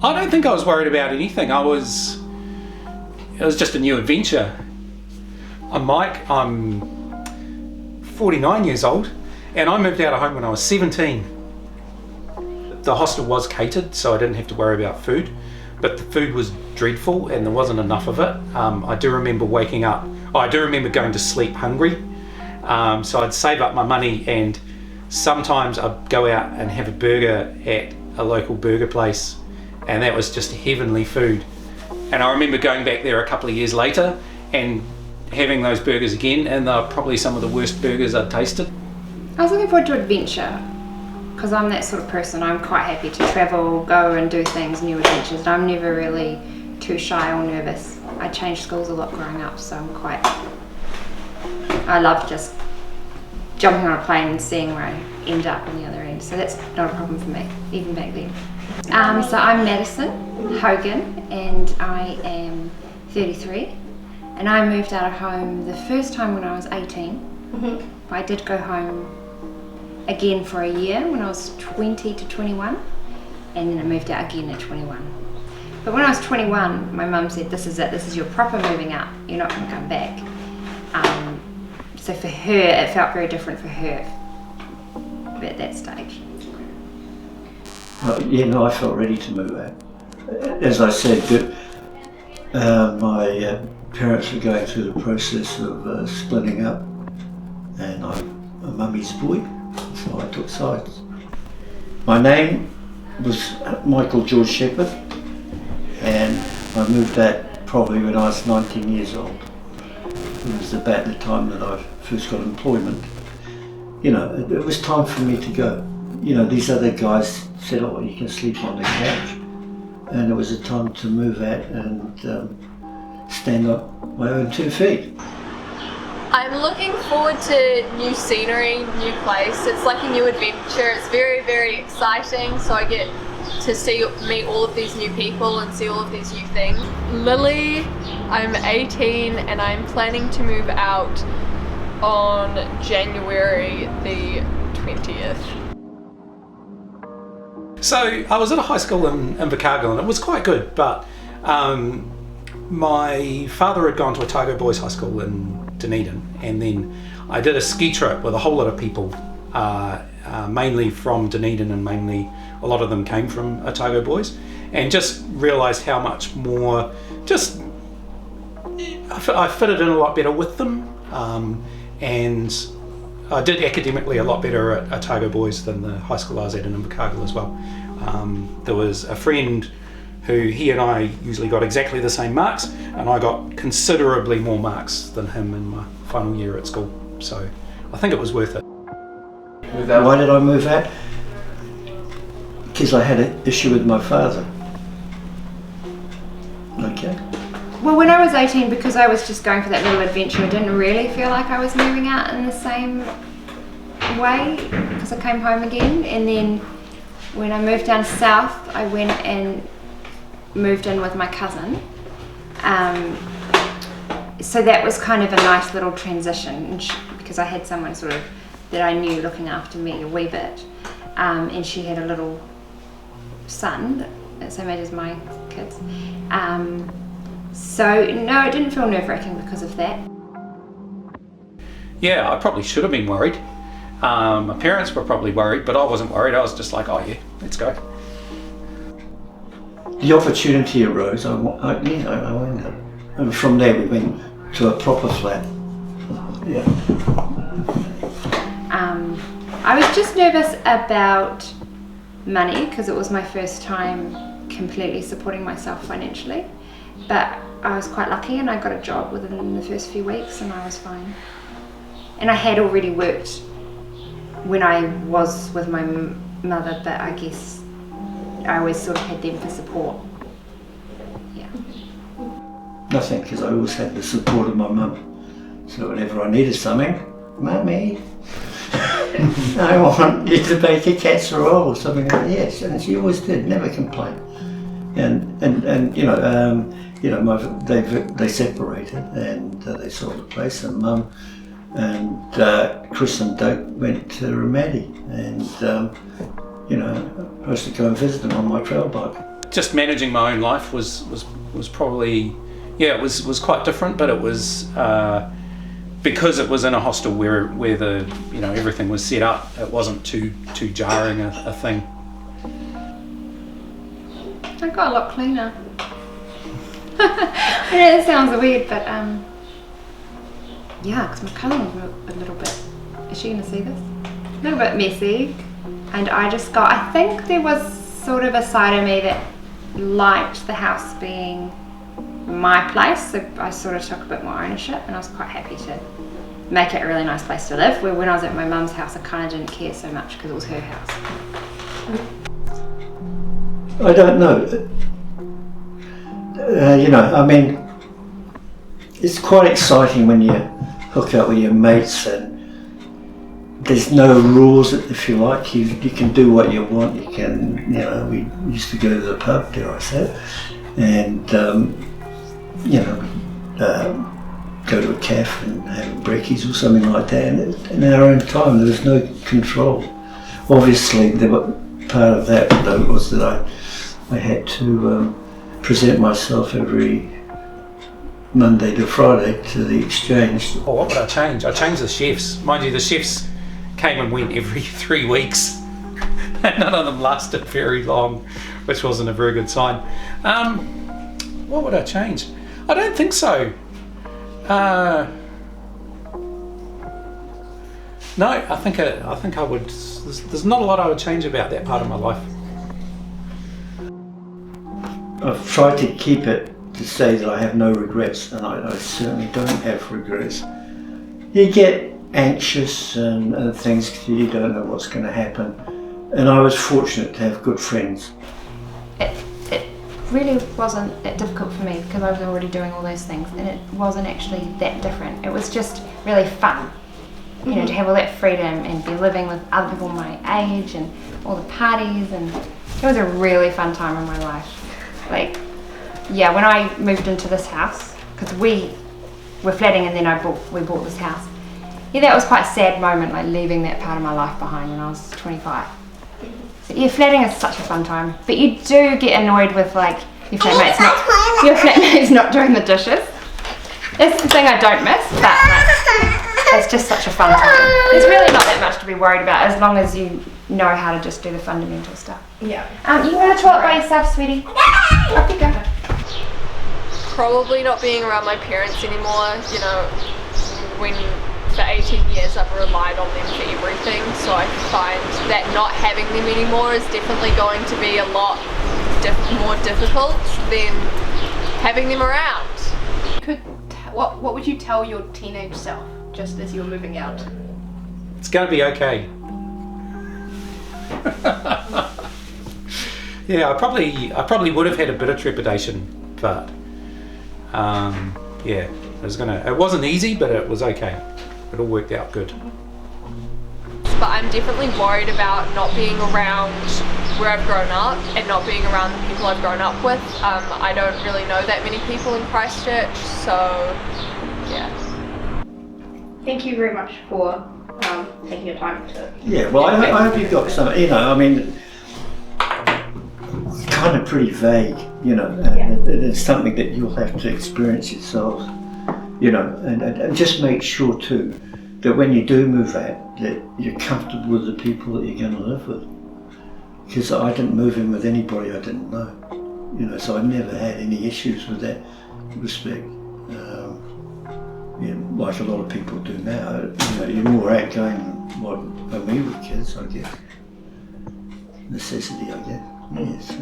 I don't think I was worried about anything. It was just a new adventure. I'm Mike, I'm 49 years old, and I moved out of home when I was 17. The hostel was catered, so I didn't have to worry about food, but the food was dreadful and there wasn't enough of it. I do remember waking up, I do remember going to sleep hungry, so I'd save up my money and sometimes I'd go out and have a burger at a local burger place, and that was just heavenly food. And I remember going back there a couple of years later and having those burgers again, and they're probably some of the worst burgers I'd tasted. I was looking forward to adventure, because I'm that sort of person. I'm quite happy to travel, go and do things, new adventures. I'm never really too shy or nervous. I changed schools a lot growing up, so I love just jumping on a plane and seeing where I end up on the other end. So that's not a problem for me, even back then. So I'm Madison Hogan, and I am 33. And I moved out of home the first time when I was 18. Mm-hmm. I did go home again for a year when I was 20 to 21, and then I moved out again at 21. But when I was 21, my mum said, this is it, this is your proper moving out, you're not going to come back. So for her, it felt very different for her at that stage. I felt ready to move out. As I said, my parents were going through the process of splitting up, and I'm a mummy's boy, so I took sides. My name was Michael George Shepherd, and I moved out probably when I was 19 years old. It was about the time that I first got employment. It was time for me to go. These other guys said, oh, you can sleep on the couch. And it was a time to move out and stand on my own 2 feet. I'm looking forward to new scenery, new place. It's like a new adventure. It's very, very exciting. So I get to meet all of these new people and see all of these new things. Lily, I'm 18 and I'm planning to move out on January the 20th. So I was at a high school in Invercargill, and it was quite good, but my father had gone to Otago Boys High School in Dunedin, and then I did a ski trip with a whole lot of people, mainly from Dunedin, and mainly a lot of them came from Otago Boys, and just realised how much more I fitted in a lot better with them, and I did academically a lot better at Otago Boys than the high school I was at in Invercargill as well. There was a friend who he and I usually got exactly the same marks, and I got considerably more marks than him in my final year at school. So I think it was worth it. Why did I move out? Because I had an issue with my father. Okay. Well, when I was 18, because I was just going for that little adventure, I didn't really feel like I was moving out in the same way, because I came home again. And then when I moved down south, I went and moved in with my cousin. So that was kind of a nice little transition, because I had someone sort of that I knew looking after me a wee bit. And she had a little son, same age as my kids. So no, it didn't feel nerve-wracking because of that. Yeah, I probably should have been worried. My parents were probably worried, but I wasn't worried. I was just like, oh yeah, let's go. The opportunity arose, I went up. And from there we went to a proper flat. Yeah. I was just nervous about money, because it was my first time completely supporting myself financially. But I was quite lucky, and I got a job within the first few weeks, and I was fine. And I had already worked when I was with my mother, but I guess I always sort of had them for support. Yeah. Nothing, because I always had the support of my mum. So whenever I needed something, Mummy, I want you to bake a casserole or something like that. Yes, and she always did, never complained. And they separated, and they sold the place, and Mum and Chris and Doug went to Ramadi, and I used to go and visit them on my trail bike. just managing my own life was probably, yeah, it was quite different, but it was because it was in a hostel where the everything was set up. It wasn't too jarring a thing. I got a lot cleaner. I know that sounds weird, but yeah, because my cousin was a little bit. Is she gonna see this? A little bit messy, and I think there was sort of a side of me that liked the house being my place, so I sort of took a bit more ownership, and I was quite happy to make it a really nice place to live. Where when I was at my mum's house, I kind of didn't care so much because it was her house. I don't know. I mean, it's quite exciting when you hook up with your mates and there's no rules, if you like. You can do what you want. You can, we used to go to the pub, dare I say, and go to a cafe and have brekkies or something like that. And in our own time, there was no control. Obviously, part of that though was that I had to present myself every Monday to Friday to the exchange. Oh, what would I change? I changed the chefs. Mind you, the chefs came and went every 3 weeks. And none of them lasted very long, which wasn't a very good sign. What would I change? I don't think so. No, I think I would. There's not a lot I would change about that part of my life. I've tried to keep it to say that I have no regrets, and I certainly don't have regrets. You get anxious and things because you don't know what's going to happen, and I was fortunate to have good friends. It really wasn't that difficult for me because I was already doing all those things, and it wasn't actually that different. It was just really fun, to have all that freedom and be living with other people my age and all the parties, and it was a really fun time in my life. When I moved into this house, because we were flatting and then we bought this house. Yeah, that was quite a sad moment, leaving that part of my life behind when I was 25. So yeah, flatting is such a fun time, but you do get annoyed with your flatmate's not doing the dishes. That's the thing I don't miss, but it's just such a fun time. There's really not that much to be worried about as long as you know how to just do the fundamental stuff. Yeah. You want to talk by yourself, sweetie? Up you go. Probably not being around my parents anymore. When for 18 years I've relied on them for everything, so I find that not having them anymore is definitely going to be a lot more difficult than having them around. What would you tell your teenage self just as you were moving out? It's going to be okay. Yeah, I probably would have had a bit of trepidation, but it wasn't easy, but it was okay. It all worked out good. But I'm definitely worried about not being around where I've grown up and not being around the people I've grown up with. I don't really know that many people in Christchurch, so yeah. Thank you very much for taking your time to... Yeah, well, I hope you've got some, it's kind of pretty vague, and it's something that you'll have to experience yourself, and just make sure too that when you do move out, that you're comfortable with the people that you're going to live with. Because I didn't move in with anybody I didn't know, so I never had any issues with that respect. Like a lot of people do now, you're more outgoing than when we were kids, I guess. Necessity, I guess. Yes.